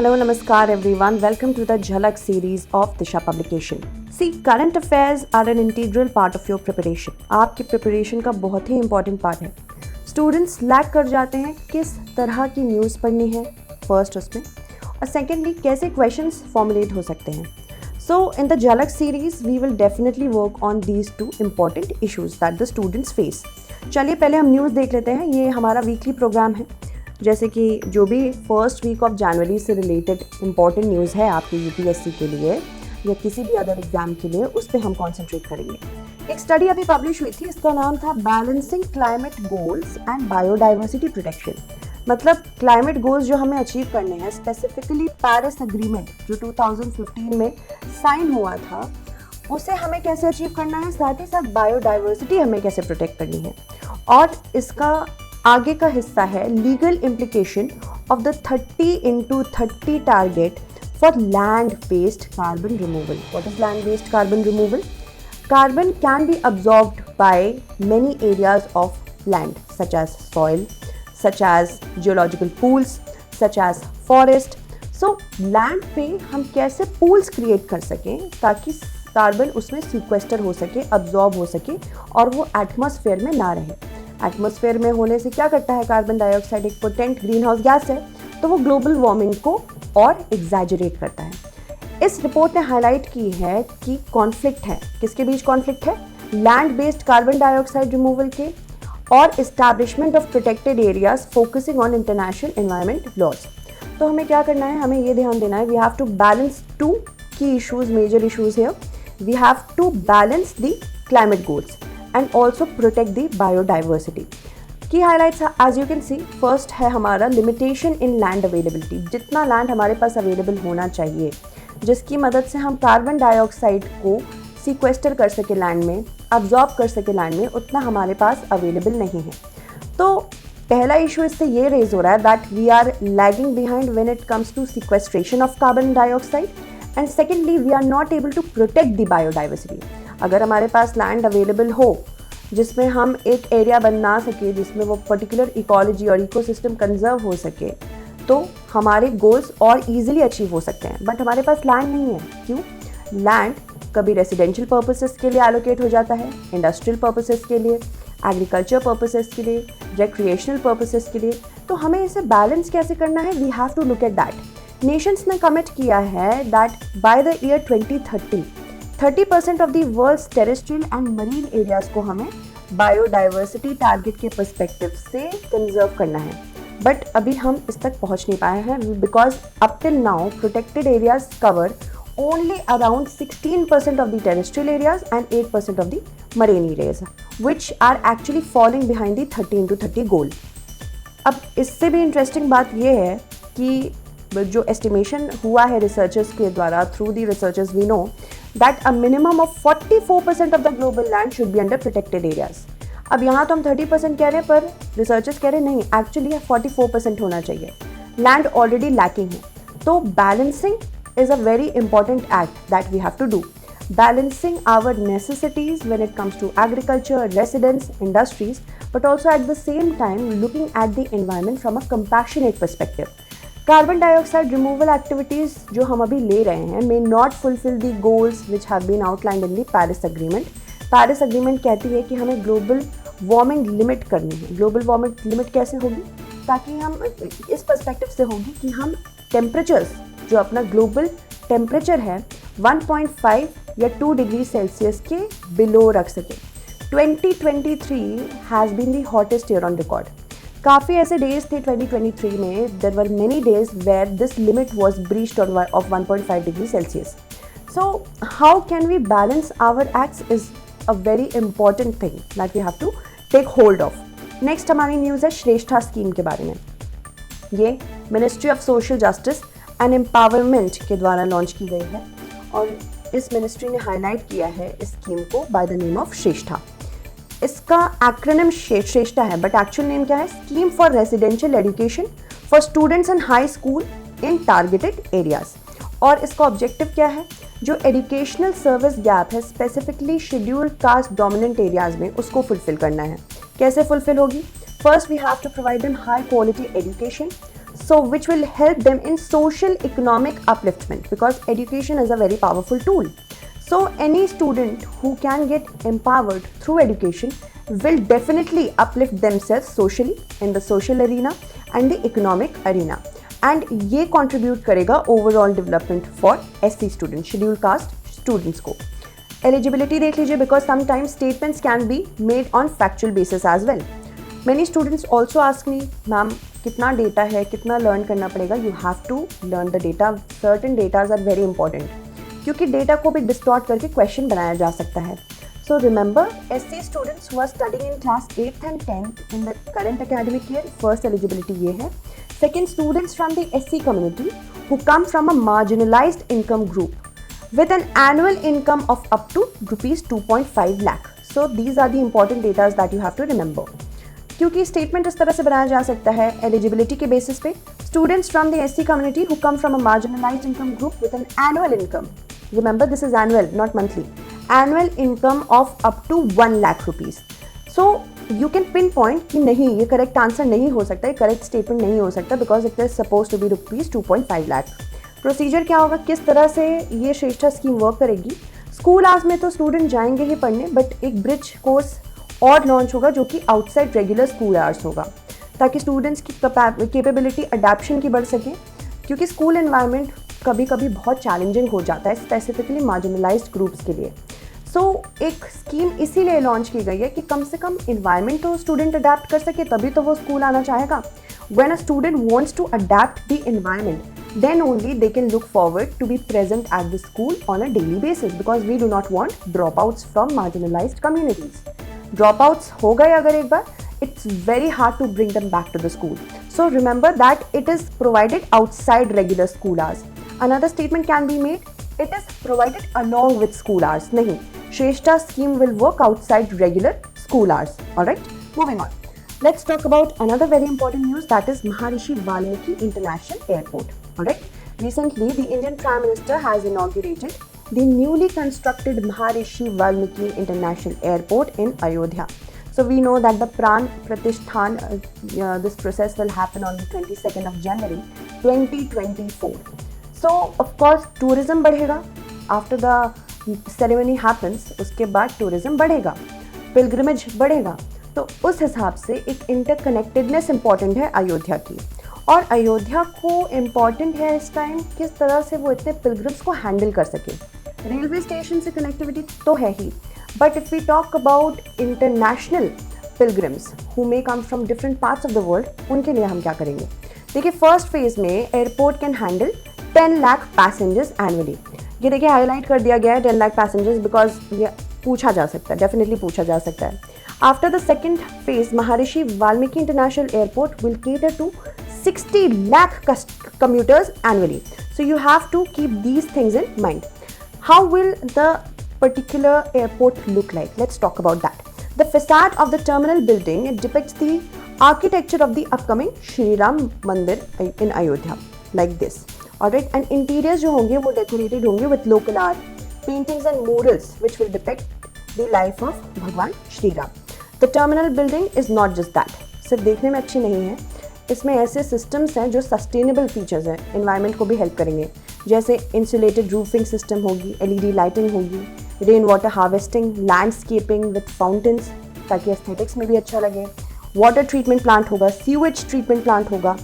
Hello, Namaskar everyone. Welcome to the Jhalak series of Disha publication. See, current affairs are an integral part of your preparation. आपकी preparation का बहुत ही important part है. Students lack कर जाते हैं किस तरह की news पढ़नी है first उसमें, और secondly कैसे questions formulate हो सकते हैं. So in the Jhalak series we will definitely work on these two important issues that the students face. चलिए पहले हम न्यूज़ देख लेते हैं. ये हमारा वीकली प्रोग्राम है. जैसे कि जो भी फर्स्ट वीक ऑफ जनवरी से रिलेटेड इम्पॉर्टेंट न्यूज़ है आपके यूपीएससी के लिए या किसी भी अदर एग्जाम के लिए, उस पर हम कॉन्सेंट्रेट करेंगे. एक स्टडी अभी पब्लिश हुई थी, इसका नाम था balancing climate goals and biodiversity protection. मतलब क्लाइमेट गोल्स जो हमें अचीव करने हैं, स्पेसिफिकली पेरिस एग्रीमेंट जो 2015 में साइन हुआ था, उसे हमें कैसे अचीव करना है, साथ ही साथ बायोडाइवर्सिटी हमें कैसे प्रोटेक्ट करनी है. और इसका आगे का हिस्सा है legal implication of the 30x30 target for land based carbon removal. What is land based carbon removal? Carbon can be absorbed by many areas of land such as soil, such as geological pools, such as forest. So land पे हम कैसे pools create कर सकें ताकि carbon उसमें सीक्वेस्टर हो सके, absorb हो सके और वो एटमॉस्फेयर में ना रहे. एटमॉस्फेयर में होने से क्या करता है, कार्बन डाइऑक्साइड एक पोटेंट ग्रीन हाउस गैस है, तो वो ग्लोबल वार्मिंग को और एग्जैजरेट करता है. इस रिपोर्ट ने हाईलाइट की है कि कॉन्फ्लिक्ट है. किसके बीच कॉन्फ्लिक्ट है? Land based carbon dioxide removal के और establishment of protected areas focusing on international environment laws. तो हमें क्या करना है, हमें ये ध्यान देना है, we have to balance two key issues, major issues here. We have to balance the climate goals and also protect the biodiversity. Key highlights as you can see, first है हमारा limitation in land availability. जितना land हमारे पास available होना चाहिए जिसकी मदद से हम कार्बन डाइऑक्साइड को सीक्वेस्टर कर सके लैंड में, अब्जॉर्ब कर सके लैंड में, उतना हमारे पास अवेलेबल नहीं है. तो पहला इशू इससे ये रेज हो रहा है that we are lagging behind when it comes to sequestration of carbon dioxide, and secondly we are not able to protect the biodiversity. अगर हमारे पास लैंड अवेलेबल हो जिसमें हम एक एरिया बना सके जिसमें वो पर्टिकुलर इकोलॉजी और इकोसिस्टम कंजर्व हो सके, तो हमारे गोल्स और इजीली अचीव हो सकते हैं. बट हमारे पास लैंड नहीं है. क्यों? लैंड कभी रेजिडेंशियल पर्पसेस के लिए एलोकेट हो जाता है, इंडस्ट्रियल पर्पसेस के लिए, एग्रीकल्चर पर्पसेस के लिए, रिक्रिएशनल पर्पसेस के लिए. तो हमें इसे बैलेंस कैसे करना है, we have to look at that. Nations ने कमिट किया है that by the year 2030 30% of the world's terrestrial and marine areas को हमें बायोडाइवर्सिटी टारगेट के पर्सपेक्टिव से कंजर्व करना है. बट अभी हम इस तक पहुंच नहीं पाए हैं because up till now protected areas cover only around 16% of the terrestrial areas and 8% of the marine areas which are actually following behind the 30x30 goal. अब इससे भी इंटरेस्टिंग बात यह है कि जो एस्टिमेशन हुआ है रिसर्चर्स के द्वारा, through the researchers we know that a minimum of 44% of the global land should be under protected areas. अब यहाँ तो हम 30% कह रहे हैं पर रिसर्चर्स कह रहे हैं नहीं, एक्चुअली 44% होना चाहिए. लैंड ऑलरेडी लैकिंग है. तो balancing is a very important act that we have to do. Balancing our necessities when it comes to agriculture, residence, industries, but also at the same time looking at the environment from a compassionate perspective. Carbon dioxide removal activities जो हम अभी ले रहे हैं may not fulfil the goals which have been outlined in the Paris agreement. Paris agreement कहती है कि हमें ग्लोबल वार्मिंग लिमिट करनी है. ग्लोबल वार्मिंग लिमिट कैसे होगी? ताकि हम इस पर्सपेक्टिव से होगी कि हम टेम्परेचर्स, जो अपना ग्लोबल टेम्परेचर है 1.5 या 2 डिग्री सेल्सियस के बिलो रख सकें. 2023 has been the hottest year on record. काफ़ी ऐसे डेज थे 2023 में, there were many days where this limit was breached of 1.5 degree Celsius. So how can we balance our acts is a very important thing that we have to take hold of. Next हमारी news है Shreshtha scheme के बारे में. ये ministry of social justice and empowerment के द्वारा launch की गई है और इस मिनिस्ट्री ने हाईलाइट किया है इस स्कीम को by the name of Shreshta. इसका एक्रोनिम श्रेष्ठा है बट एक्चुअल नेम क्या है? Scheme for residential education for students in high school in targeted areas. और इसका ऑब्जेक्टिव क्या है? जो एजुकेशनल सर्विस गैप है specifically scheduled caste dominant areas में, उसको फुलफिल करना है. कैसे फुलफिल होगी? First we have to provide them high quality education so which will help them in social economic upliftment, because education is a very powerful tool. So any student who can get empowered through education will definitely uplift themselves socially in the social arena and the economic arena, and ये contribute करेगा overall development for SC students, scheduled caste students को. Eligibility देख लीजिए, because sometimes statements can be made on factual basis as well. Many students also ask me, ma'am कितना data है, कितना learn करना पड़ेगा? You have to learn the data. Certain data are very important, क्योंकि data को भी distort करके question बनाया जा सकता है. So remember, SC students who are studying in class 8th and 10th in the current academic year, first eligibility ये है. Second, students from the SC community who come from a marginalised income group with an annual income of up to ₹2.5 lakh. So these are the important datas that you have to remember, क्योंकि statement इस तरह से बनाया जा सकता है eligibility के basis पे. Students from the SC community who come from a marginalised income group with an annual income, remember this is annual not monthly, annual income of up to 1 lakh rupees. So you can pinpoint कि नहीं, ये correct answer नहीं हो सकता, ये correct statement नहीं हो सकता, because it is suppose to be ₹2.5 lakh. Procedure क्या होगा, किस तरह से ये श्रेष्ठा स्कीम वर्क करेगी? स्कूल आवर्स में तो स्टूडेंट जाएंगे ही पढ़ने, बट एक ब्रिज कोर्स और लॉन्च होगा जो कि आउटसाइड रेगुलर स्कूल आवर्स होगा, ताकि स्टूडेंट्स की कैपेबिलिटी अडेप्शन की बढ़ सके, क्योंकि स्कूल एनवायरनमेंट कभी कभी बहुत चैलेंजिंग हो जाता है स्पेसिफिकली मार्जिनलाइज्ड ग्रुप्स के लिए. सो एक स्कीम इसीलिए लॉन्च की गई है कि कम से कम इन्वायरमेंट तो स्टूडेंट अडेप्ट कर सके, तभी तो वो स्कूल आना चाहेगा. When a student wants to adapt the environment, then only they can look forward to be present at the school on a daily basis, because we do not want drop outs from marginalised communities. Drop outs हो गए अगर एक बार, it's very hard to bring them back to the school. So remember that it is provided outside regular school hours. Another statement can be made, it is provided along with school hours. Nahi, Shrestha scheme will work outside regular school hours. Alright, moving on. Let's talk about another very important news, that is Maharishi Valmiki International Airport. Alright, recently the Indian Prime Minister has inaugurated the newly constructed Maharishi Valmiki International Airport in Ayodhya. So we know that the Pran Pratishthan, this process will happen on the 22nd of January 2024. So of course tourism बढ़ेगा, after the ceremony happens उसके बाद tourism बढ़ेगा, pilgrimage बढ़ेगा, तो उस हिसाब से एक interconnectedness important है अयोध्या की. और अयोध्या को important है इस टाइम किस तरह से वो इतने pilgrims को handle कर सके. रेलवे स्टेशन से कनेक्टिविटी तो है ही, but if we talk about international pilgrims who may come from different parts of the world, उनके लिए हम क्या करेंगे? देखिए, फर्स्ट फेज में airport can handle 10 lakh passengers annually. ये देखिए हाईलाइट कर दिया गया है 10 लाख पैसेंजर्स, बिकॉज ये पूछा जा सकता है, डेफिनेटली पूछा जा सकता है. After the second phase, Maharishi Valmiki international airport will cater to 60 lakh commuters annually. So you have to keep these things in mind. How will the particular airport look like? Let's talk about that. The facade of the terminal building, it depicts the architecture of the upcoming Shri Ram Mandir in Ayodhya, like this. Alright, and interiors जो होंगे वो decorated होंगे with local art, paintings and murals which will depict the life of भगवान Shri Ram. The terminal building is not just that. सिर्फ देखने में अच्छी नहीं है, इसमें ऐसे सिस्टम्स हैं जो सस्टेनेबल फीचर्स हैं, एनवायरनमेंट को भी हेल्प करेंगे, जैसे इंसुलेटेड रूफिंग सिस्टम होगी, LED लाइटिंग होगी, rain water harvesting, landscaping with fountains ताकि एस्थेटिक्स में भी अच्छा लगे, वाटर ट्रीटमेंट प्लांट होगा, सीवेज ट्रीटमेंट प्लांट होगा,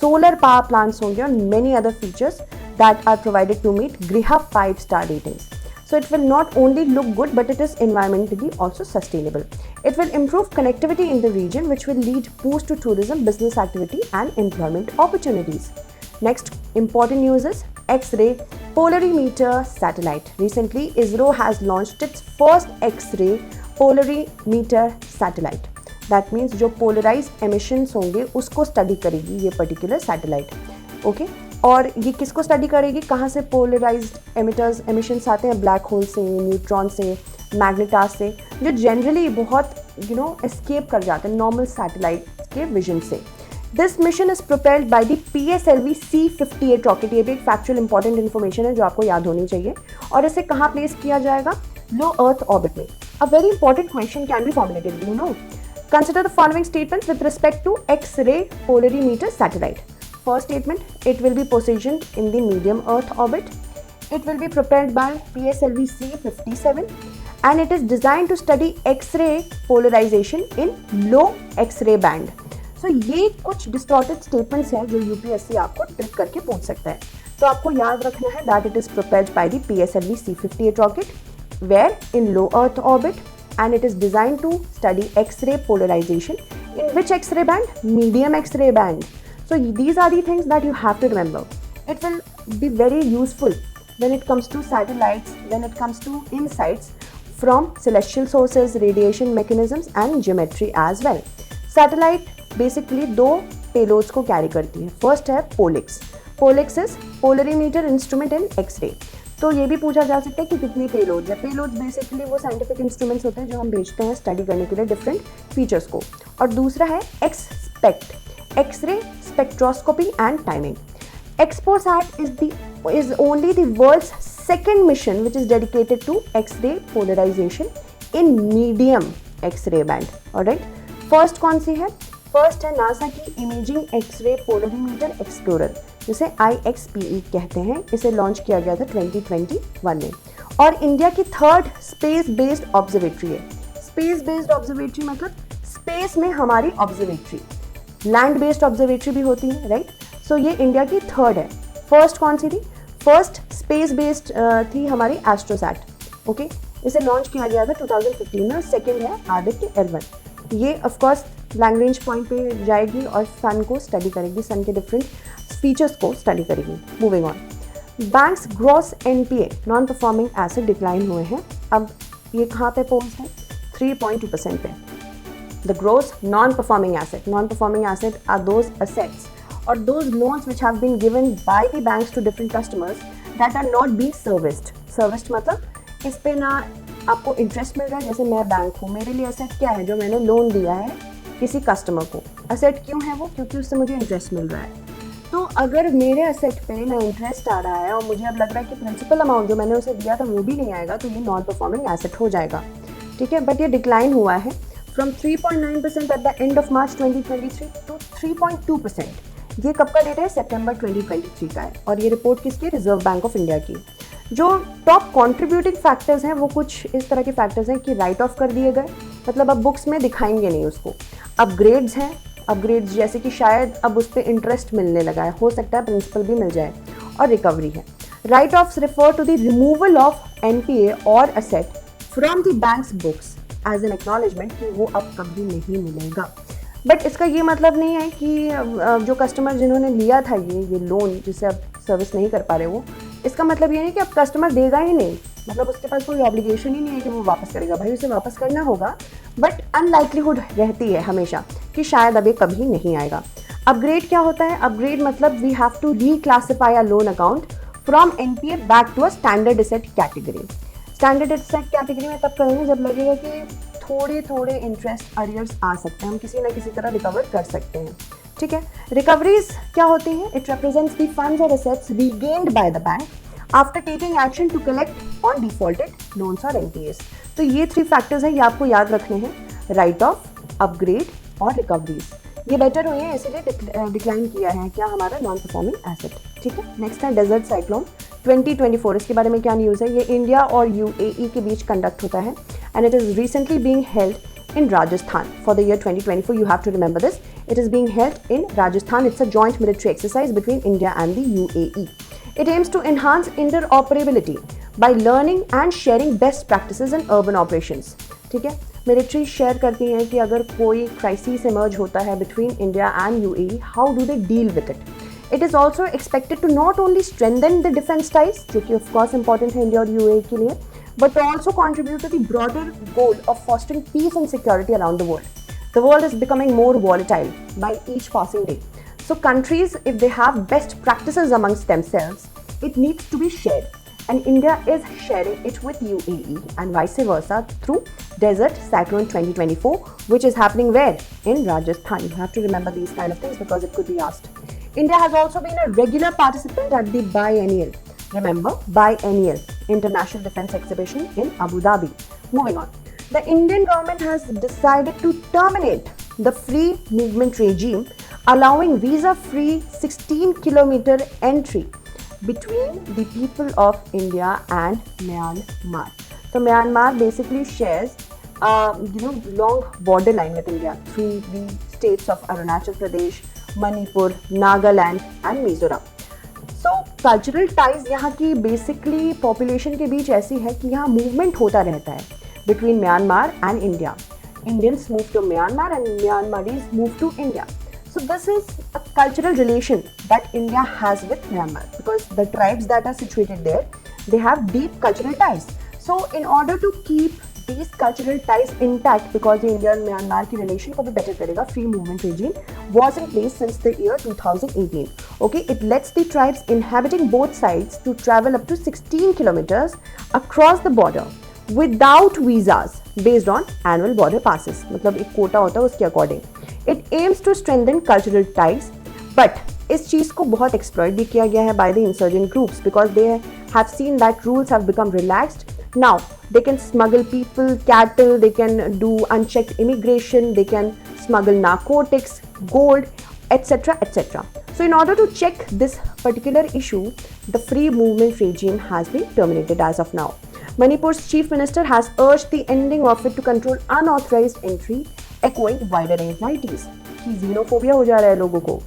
सोलर पावर प्लांट्स होंगे और many other features that are provided to meet गृह 5-star रेटिंग्स. So it will not only look good, but it is environmentally also sustainable. It will improve connectivity in the region, which will lead boost to tourism, business activity and employment opportunities. Next important news is X-ray polarimeter satellite. Recently, ISRO has launched its first X-ray polarimeter satellite. That means जो polarized emissions होंगे उसको study करेगी ये particular satellite. Okay? और ये किसको study करेगी, कहाँ से पोलराइज्ड एमिशंस आते हैं, ब्लैक होल से, न्यूट्रॉन से, मैग्नेटास से, जो जनरली बहुत एस्केप कर जाते हैं नॉर्मल सैटेलाइट के विजन से. This mission is propelled by the PSLV C-58 rocket. ये भी एक फैक्चुअल इंपॉर्टेंट इन्फॉर्मेशन है जो आपको याद होनी चाहिए. और इसे कहाँ प्लेस किया जाएगा, लो अर्थ ऑर्बिट में. A very important question can be formulated, you know. Consider the following statements with respect to X-ray polarimeter satellite. first statement, it will be positioned in the medium Earth orbit. It will be propelled by PSLV C-57 and it is designed to study X-ray polarization in low X-ray band. So ये कुछ distorted statements हैं जो UPSC आपको trick करके पूछ सकता है. तो आपको याद रखना है that it is propelled by the PSLV C-58 rocket, where in low Earth orbit, and it is designed to study X-ray polarization. In which X-ray band? Medium X-ray band. So these are the things that you have to remember. It will be very useful when it comes to satellites, when it comes to insights from celestial sources, radiation mechanisms and geometry as well. Satellite basically दो payloads को carry करती है. First है POLIX. POLIX is polarimeter instrument in X-ray. तो ये भी पूछा जा सकता है कि कितनी पेलोड्स है. पेलोड्स बेसिकली वो साइंटिफिक इंस्ट्रूमेंट्स होते हैं जो हम भेजते हैं स्टडी करने के लिए डिफरेंट फीचर्स को. और दूसरा है XSPECT, X-ray spectroscopy and timing. XPoSat is only the world's second mission which is dedicated to X-ray polarization in medium X-ray band. Alright. First कौन सी है? फर्स्ट है नासा की इमेजिंग एक्सरे पोलरीमीटर एक्सप्लोरर, जिसे IXPE कहते हैं. इसे launch किया गया था 2021 में और इंडिया की थर्ड स्पेस बेस्ड ऑब्जर्वेटरी है. स्पेस बेस्ड ऑब्जर्वेटरी मतलब स्पेस में हमारी ऑब्जर्वेटरी. लैंड बेस्ड ऑब्जर्वेटरी भी होती है, राइट. सो ये इंडिया की थर्ड है. फर्स्ट कौन सी थी? फर्स्ट स्पेस बेस्ड थी हमारी एस्ट्रोसैट. ओके, इसे लॉन्च किया गया था 2015 में. सेकेंड है आदित्य L1. ये ऑफकोर्स लॉन्ग रेंज पॉइंट पे जाएगी और सन को स्टडी करेगी, सन के डिफरेंट फीचर्स को स्टडी करेगी. Moving on, banks gross NPA non performing asset decline हुए हैं. अब ये कहाँ पे पोज है? 3.2% पे. The gross non performing asset are those assets or those loans which have been given by the banks to different customers that are not being serviced. Serviced मतलब इस पे ना आपको इंटरेस्ट मिल रहा है. जैसे मैं बैंक हूँ, मेरे लिए असेट क्या है? जो मैंने लोन दिया है किसी कस्टमर को. असेट क्यों है वो? क्योंकि उससे मुझे इंटरेस्ट मिल रहा है. तो अगर मेरे असेट पे ना इंटरेस्ट आ रहा है और मुझे अब लग रहा है कि प्रिंसिपल अमाउंट जो मैंने उसे दिया था वो भी नहीं आएगा, तो ये नॉन परफॉर्मिंग एसेट हो जाएगा. ठीक है, बट ये डिक्लाइन हुआ है from 3.9% at the end of March 2023 to 3.2%. ये कब का डेटा है? सितंबर 2023 का है. और ये रिपोर्ट किसकी? रिजर्व बैंक ऑफ इंडिया की. जो टॉप कॉन्ट्रीब्यूटिंग फैक्टर्स हैं वो कुछ इस तरह के फैक्टर्स हैं कि राइट ऑफ कर दिए गए, मतलब अब बुक्स में दिखाएंगे नहीं उसको. अपग्रेड्स हैं, अपग्रेड्स जैसे कि शायद अब उस पर इंटरेस्ट मिलने लगा है, हो सकता है प्रिंसिपल भी मिल जाए. और रिकवरी है. Write offs refer to the removal of NPA और asset from the banks books as an acknowledgement कि वो अब कभी नहीं मिलेगा. बट इसका ये मतलब नहीं है कि जो कस्टमर जिन्होंने लिया था ये लोन जिसे अब सर्विस नहीं कर पा रहे वो, इसका मतलब ये नहीं कि अब कस्टमर देगा ही नहीं, मतलब उसके पास कोई ऑब्लिगेशन ही नहीं है कि वो वापस करेगा. भाई उसे वापस करना होगा, बट अनलाइकलीहुड रहती है हमेशा कि शायद अब ये कभी नहीं आएगा. अपग्रेड क्या होता है? अपग्रेड मतलब we have to reclassify a loan account from NPA back to a standard asset category. Standard asset category में तब करेंगे जब लगेगा कि थोड़े इंटरेस्ट अरियर्स आ सकते हैं, हम किसी ना किसी तरह रिकवर कर सकते हैं. ठीक है. रिकवरीज क्या होती हैं? इट रिप्रेजेंट्स द फंड्स और assets regained by the bank after taking action to collect on defaulted loans और NPAs. तो ये 3 फैक्टर्स हैं, ये आपको याद रखने हैं. राइट ऑफ, अपग्रेड और रिकवरीज. ये बेटर हुई है इसीलिए डिक्लाइन किया है क्या हमारा नॉन परफॉर्मिंग एसेट. ठीक है. नेक्स्ट है डेजर्ट साइक्लोन 2024. इसके बारे में क्या न्यूज़ है? ये इंडिया और UAE के बीच कंडक्ट होता है and it is recently being held in Rajasthan for the year 2024. You have to remember this. It is being held in Rajasthan. It's a joint military exercise between India and the UAE. It aims to enhance interoperability by learning and sharing best practices in urban operations. ठीक है. Military share करती हैं कि अगर कोई crisis emerge होता है between India and UAE, how do they deal with it? It is also expected to not only strengthen the defense ties, जो कि of course important है इंडिया और UAE के लिए, but also contribute to the broader goal of fostering peace and security around the world. The world is becoming more volatile by each passing day. So countries, if they have best practices amongst themselves, it needs to be shared. And India is sharing it with UAE and vice versa through Desert Cyclone 2024, which is happening where? In Rajasthan. You have to remember these kind of things because it could be asked. India has also been a regular participant at the biennial. Remember, biennial International Defence Exhibition in Abu Dhabi. Moving on, the Indian government has decided to terminate the free movement regime allowing visa-free 16-kilometer entry between the people of India and Myanmar. So Myanmar basically shares, long border line with India through the states of Arunachal Pradesh, Manipur, Nagaland and Mizoram. So cultural ties यहाँ की basically population के बीच ऐसी है कि यहाँ movement होता रहता है between Myanmar and India. Indians move to Myanmar and Myanmaris move to India. So this is a cultural relation that India has with Myanmar because the tribes that are situated there, they have deep cultural ties. So in order to keep these cultural ties intact, because the India and Myanmar की relation को भी better करेगा, free movement regime was in place since the year 2018. Okay, it lets the tribes inhabiting both sides to travel up to 16 kilometers across the border without visas based on annual border passes. मतलब एक कोटा होता है उसके according. It aims to strengthen cultural ties, but इस चीज़ को बहुत exploit भी किया गया है by the insurgent groups because they have seen that rules have become relaxed. Now they can smuggle people, cattle, they can do unchecked immigration, they can smuggle narcotics, gold, etc. etc. So in order to check this particular issue, the free movement regime has been terminated as of now. Manipur's chief minister has urged the ending of it to control unauthorized entry, echoing wider anxieties कि xenophobia हो जा रहा है लोगों को,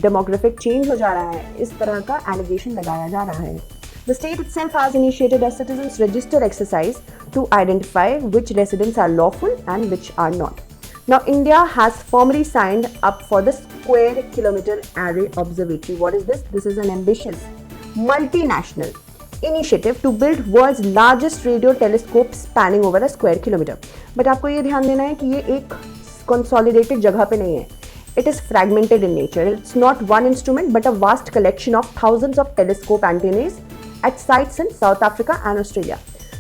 demographic change हो जा रहा है, इस तरह का allegation लगाया जा रहा है. The state itself has initiated a citizens register exercise to identify which residents are lawful and which are not. Now India has formally signed up for the Square Kilometer Array Observatory. What is this? This is an ambitious multinational initiative to build world's largest radio telescope spanning over a square kilometer. But आपको ये ध्यान देना है कि ये एक consolidated जगह पे नहीं है. It is fragmented in nature. It's not one instrument but a vast collection of thousands of telescope antennas at sites in South Africa and Australia,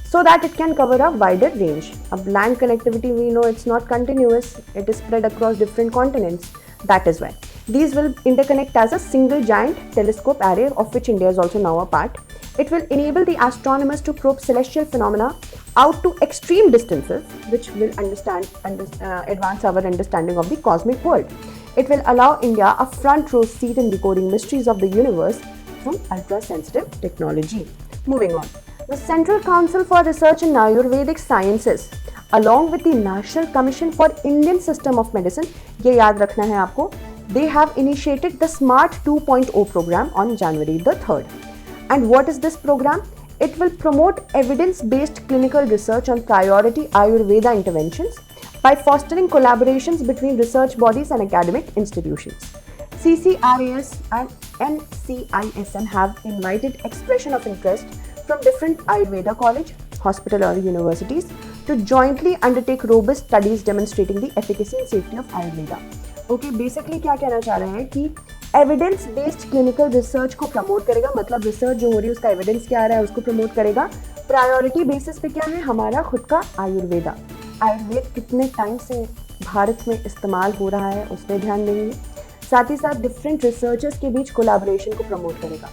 so that it can cover a wider range. Of land connectivity, we know it's not continuous. It is spread across different continents. That is why these will interconnect as a single giant telescope array, of which India is also now a part. It will enable the astronomers to probe celestial phenomena out to extreme distances, which will advance our understanding of the cosmic world. It will allow India a front row seat in decoding mysteries of the universe through ultra-sensitive technology. Moving on. The Central Council for Research in Ayurvedic Sciences, along with the National Commission for Indian System of Medicine, ये याद रखना है आपको, they have initiated the SMART 2.0 program on January the 3rd. And what is this program? It will promote evidence-based clinical research on priority Ayurveda interventions by fostering collaborations between research bodies and academic institutions. CCRAS and NCISM have invited expression of interest from different Ayurveda college, hospital or universities to jointly undertake robust studies demonstrating the efficacy and safety of Ayurveda. Okay, basically क्या कहना चाह रहे हैं कि evidence based clinical research को promote करेगा, मतलब research जो हो रही है उसका एविडेंस क्या आ रहा है उसको प्रमोट करेगा. प्रायोरिटी बेसिस पे क्या है, हमारा खुद का आयुर्वेदा. आयुर्वेद कितने टाइम से भारत में इस्तेमाल हो रहा है उस पर ध्यान देंगे. साथ ही साथ डिफरेंट रिसर्चर्स के बीच कोलैबोरेशन को प्रमोट करेगा.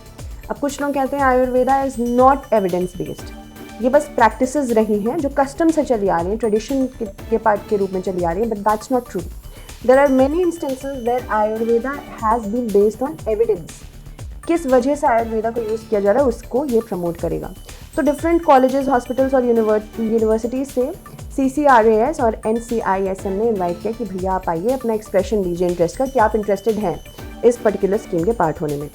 अब कुछ लोग कहते हैं Ayurveda is not evidence based. ये बस प्रैक्टिसेस रही हैं जो कस्टम से चली आ रही हैं, ट्रेडिशन के पार्ट के रूप में चली आ रही हैं, but that's not true. There are many instances where Ayurveda has been based on evidence. किस वजह से आयुर्वेदा को यूज़ किया जा रहा है उसको ये प्रमोट करेगा. तो डिफरेंट कॉलेजेस, हॉस्पिटल्स और यूनिवर्सिटीज़ से CCRAS और NCISM ने इन्वाइट किया कि भैया आप आइए, अपना एक्सप्रेशन दीजिए इंटरेस्ट का कि आप इंटरेस्टेड हैं इस पर्टिकुलर स्कीम के पार्ट होने में.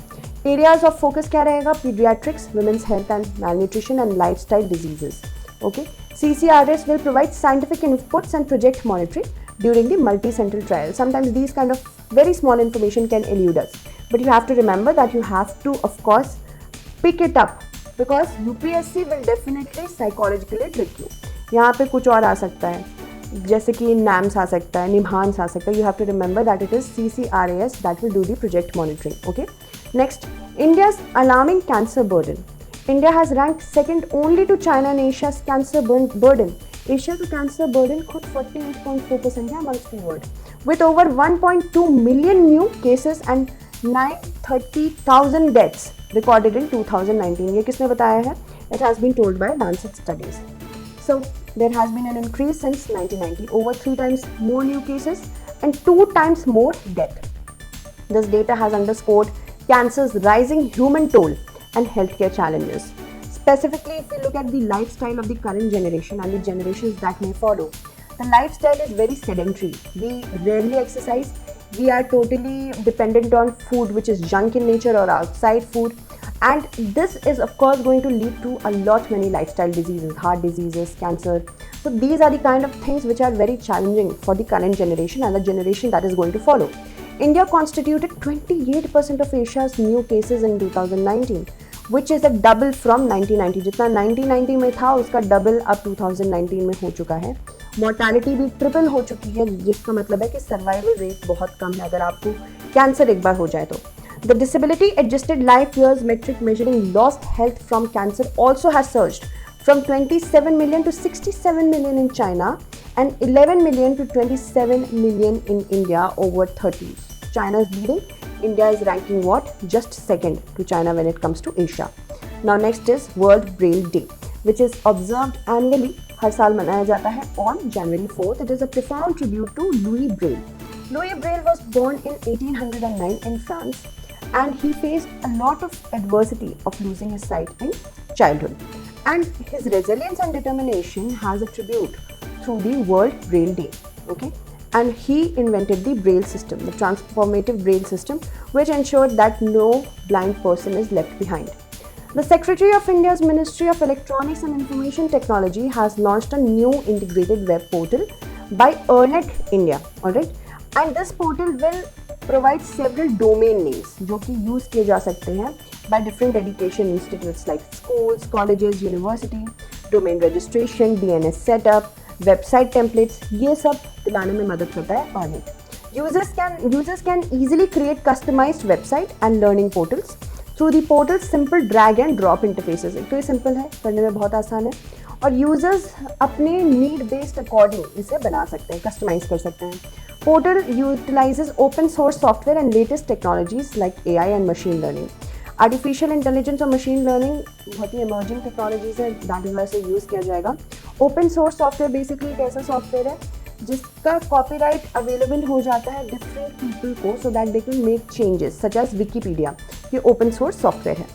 एरियाज ऑफ फोकस क्या रहेगा? Paediatrics, women's health and malnutrition and lifestyle diseases. Okay, CCRAS will provide scientific inputs and project monitoring during the multi-central trial. Sometimes these kind of very small information can elude us, but you have to remember that you have to of course pick it up because UPSC will definitely psychologically trick you. यहाँ पे कुछ और आ सकता है, जैसे कि NAMS आ सकता है, NIMHANS आ सकता है. You have to remember that it is CCRAS that will do the project monitoring. Okay. Next, India's alarming cancer burden. India has ranked second only to China in Asia's cancer burden. Asia का cancer burden खुद 48.4% है amongst the world, with over 1.2 million new cases and 930,000 deaths recorded in 2019. ये किसने बताया है? It has been told by Lancet Studies. So there has been an increase since 1990, over 3 times more new cases and 2 times more death. This data has underscored cancer's rising human toll and healthcare challenges. Specifically, if we look at the lifestyle of the current generation and the generations that may follow, the lifestyle is very sedentary. We rarely exercise. We are totally dependent on food which is junk in nature or outside food. And this is of course going to lead to a lot many lifestyle diseases, heart diseases, cancer. So these are the kind of things which are very challenging for the current generation and the generation that is going to follow. India constituted 28% of Asia's new cases in 2019, which is a double from 1990. जितना 1990 में था उसका double अब 2019 में हो चुका है. Mortality भी ट्रिपल हो चुकी है, जिसका मतलब है कि सर्वाइवल रेट बहुत कम है अगर आपको कैंसर एक बार हो जाए तो. The disability adjusted life years metric measuring lost health from cancer also has surged from 27 million to 67 million in China and 11 million to 27 million in India over 30. China is leading. India is ranking what? Just second to China when it comes to Asia. Now next is World Braille Day, which is observed annually. हर साल मनाया जाता है on January 4th. It is a profound tribute to Louis Braille. Louis Braille was born in 1809 in France, and he faced a lot of adversity of losing his sight in childhood. And his resilience and determination has a tribute through the World Braille Day. Okay? And he invented the Braille system, the transformative Braille system, which ensured that no blind person is left behind. The Secretary of India's Ministry of Electronics and Information Technology has launched a new integrated web portal by EarNet India. Alright? And this portal will provide several domain names जो कि use किए जा सकते हैं by different education institutes like schools, colleges, university, domain registration, DNS setup, website templates. ये सब दिलाने में मदद करता है EarNet. Users can easily create customized website and learning portals through the portal's simple drag and drop interfaces. एक तो ये simple है, करने में बहुत आसान है और यूजर्स अपने नीड बेस्ड अकॉर्डिंग इसे बना सकते हैं, कस्टमाइज कर सकते हैं. Portal utilises open source software and latest technologies like AI and machine learning. Artificial intelligence और मशीन लर्निंग बहुत ही इमर्जिंग टेक्नोलॉजीज है, दैट इज वाई से यूज़ किया जाएगा. ओपन सोर्स सॉफ्टवेयर बेसिकली एक ऐसा सॉफ्टवेयर है जिसका कॉपीराइट अवेलेबल हो जाता है डिफरेंट पीपल को so that they can make changes such as Wikipedia. ये ओपन सोर्स सॉफ्टवेयर है.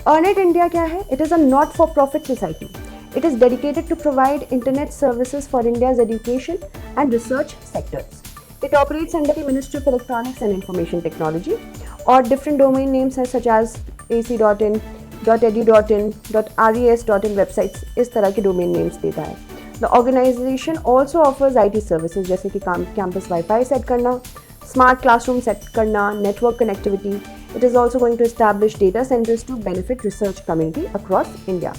EarNet इंडिया क्या है? It is a not for profit society. It is dedicated to provide internet services for India's education and research sectors. It operates under the Ministry of Electronics and Information Technology, or different domain names such as ac.in, .edu.in, .res.in websites. इस तरह के domain names देता है. The organization also offers IT services जैसे कि campus Wi-Fi set करना, smart classroom set करना, network connectivity. It is also going to establish data centers to benefit research community across India.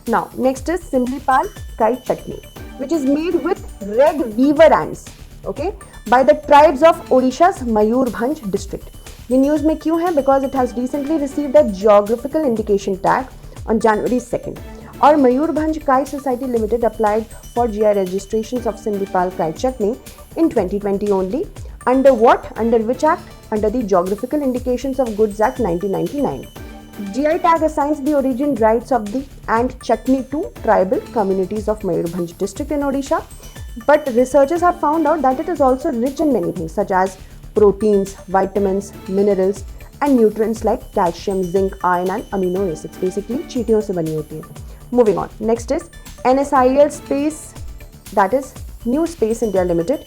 Now, next is Simlipal Kite Chutney, which is made with red weaver ants, okay, by the tribes of Odisha's Mayurbhanj district. ये news में क्यों है? Because it has recently received a geographical indication tag on January 2nd. और Mayurbhanj Kite Society Limited applied for GI registrations of Simlipal Kite Chutney in 2020 only. Under what? Under which act? Under the Geographical Indications of Goods Act 1999. GI tag assigns the origin rights of the ant chutney to tribal communities of Mayurbhanj district in Odisha, but researchers have found out that it is also rich in many things such as proteins, vitamins, minerals and nutrients like calcium, zinc, iron and amino acids. Basically चींटियों से बनी होती है. Moving on, next is NSIL Space, that is New Space India Limited,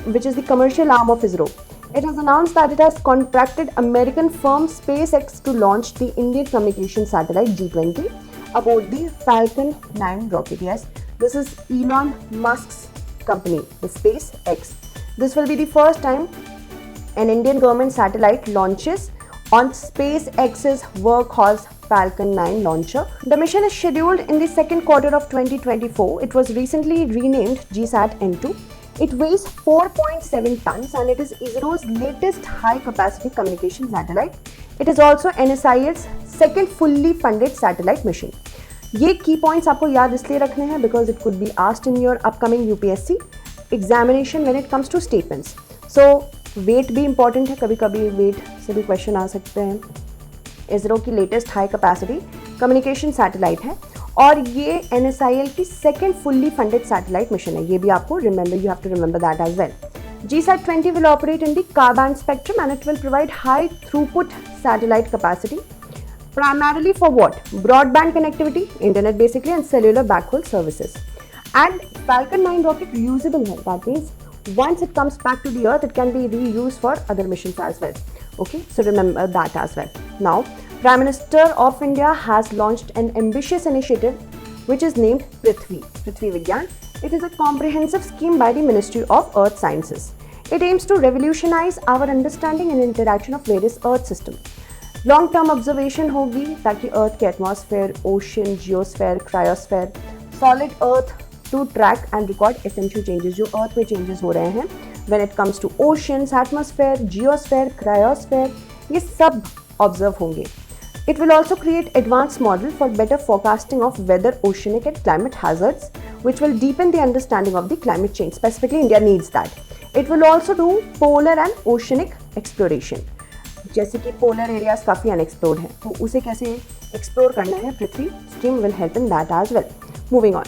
which is the commercial arm of ISRO. It has announced that it has contracted American firm SpaceX to launch the Indian communication satellite G20 aboard the Falcon 9 rocket. Yes, this is Elon Musk's company, the SpaceX. This will be the first time an Indian government satellite launches on SpaceX's workhorse Falcon 9 launcher. The mission is scheduled in the second quarter of 2024. It was recently renamed GSAT N2. It weighs 4.7 tons and it is ISRO's latest high-capacity communication satellite. It is also NSIL's second fully funded satellite mission. ये key points आपको याद इसलिए रखने हैं because it could be asked in your upcoming UPSC examination when it comes to statements. So weight भी important है, कभी कभी weight से भी question आ सकते हैं. ISRO की latest high-capacity communication satellite है और ये NSIL की second fully funded satellite mission है. ये भी आपको remember, you have to remember that as well. GSAT-20 will operate in the Ka-band spectrum and it will provide high throughput satellite capacity, primarily for what? Broadband connectivity, internet basically, and cellular backhaul services. And Falcon 9 rocket reusable है. That means once it comes back to the earth, it can be reused for other missions as well. Okay, so remember that as well. Now, Prime Minister of India has launched an ambitious initiative which is named Prithvi Vigyan. It is a comprehensive scheme by the Ministry of Earth Sciences. It aims to revolutionize our understanding and interaction of various Earth systems. Long term observation होगी ताकि earth के atmosphere, ocean, geosphere, cryosphere, solid earth to track and record essential changes जो earth में changes हो रहे हैं when it comes to oceans, atmosphere, geosphere, cryosphere, ये सब ऑब्जर्व होंगे. It will also create advanced model for better forecasting of weather, oceanic and climate hazards, which will deepen the understanding of the climate change. Specifically, India needs that. It will also do polar and oceanic exploration. जैसे कि polar areas काफ़ी unexplored हैं, तो उसे कैसे explore करना है, Prithvi scheme will help in that as well. Moving on,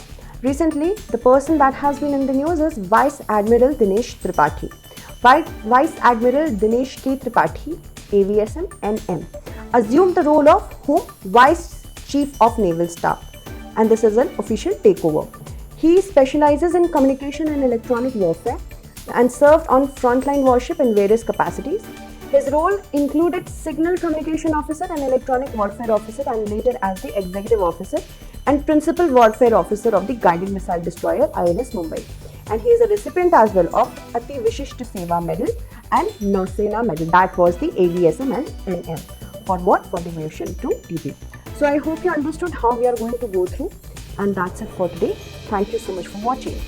recently the person that has been in the news is Vice Admiral Dinesh Tripathi. Vice Admiral Dinesh K. Tripathi, AVSM NM, assumed the role of whom? Vice Chief of Naval Staff, and this is an official takeover. He specializes in communication and electronic warfare and served on frontline warship in various capacities. His role included signal communication officer and electronic warfare officer, and later as the executive officer and principal warfare officer of the guided missile destroyer INS Mumbai. And he is a recipient as well of Ati Vishisht Seva Medal and Nausena Medal. That was the AVSM and NM. For what? For devotion to duty. So I hope you understood how we are going to go through, and that's it for today. Thank you so much for watching.